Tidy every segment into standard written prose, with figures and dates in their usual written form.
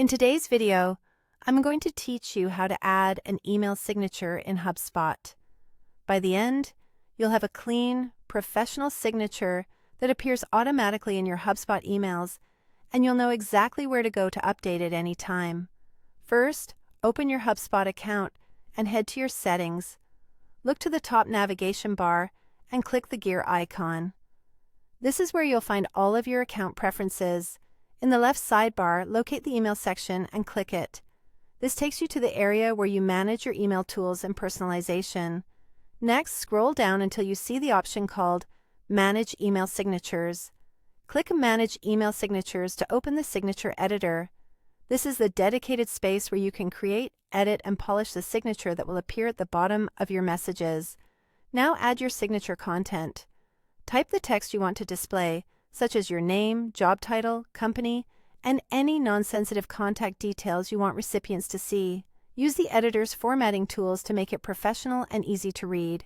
In today's video, I'm going to teach you how to add an email signature in HubSpot. By the end, you'll have a clean, professional signature that appears automatically in your HubSpot emails, and you'll know exactly where to go to update it anytime. First, open your HubSpot account and head to your settings. Look to the top navigation bar and click the gear icon. This is where you'll find all of your account preferences. In the left sidebar, locate the email section and click it. This takes you to the area where you manage your email tools and personalization. Next, scroll down until you see the option called Manage Email Signatures. Click Manage Email Signatures to open the signature editor. This is the dedicated space where you can create, edit, and polish the signature that will appear at the bottom of your messages. Now add your signature content. Type the text you want to display, such as your name, job title, company, and any non-sensitive contact details you want recipients to see. Use the editor's formatting tools to make it professional and easy to read.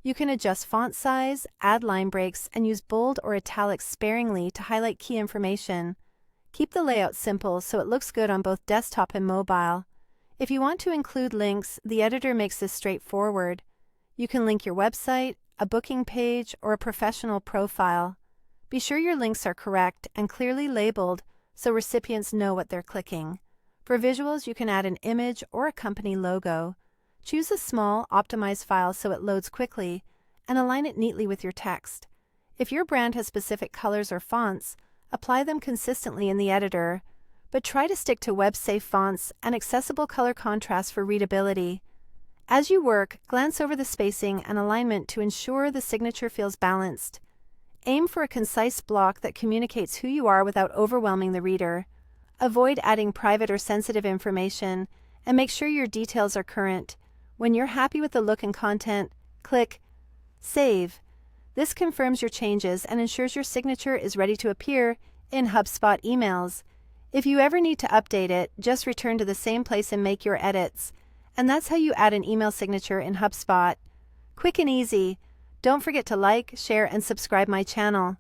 You can adjust font size, add line breaks, and use bold or italics sparingly to highlight key information. Keep the layout simple so it looks good on both desktop and mobile. If you want to include links, the editor makes this straightforward. You can link your website, a booking page, or a professional profile. Be sure your links are correct and clearly labeled so recipients know what they're clicking. For visuals, you can add an image or a company logo. Choose a small, optimized file so it loads quickly, and align it neatly with your text. If your brand has specific colors or fonts, apply them consistently in the editor, but try to stick to web-safe fonts and accessible color contrast for readability. As you work, glance over the spacing and alignment to ensure the signature feels balanced. Aim for a concise block that communicates who you are without overwhelming the reader. Avoid adding private or sensitive information, and make sure your details are current. When you're happy with the look and content, click Save. This confirms your changes and ensures your signature is ready to appear in HubSpot emails. If you ever need to update it, just return to the same place and make your edits. And that's how you add an email signature in HubSpot. Quick and easy. Don't forget to like, share, and subscribe my channel.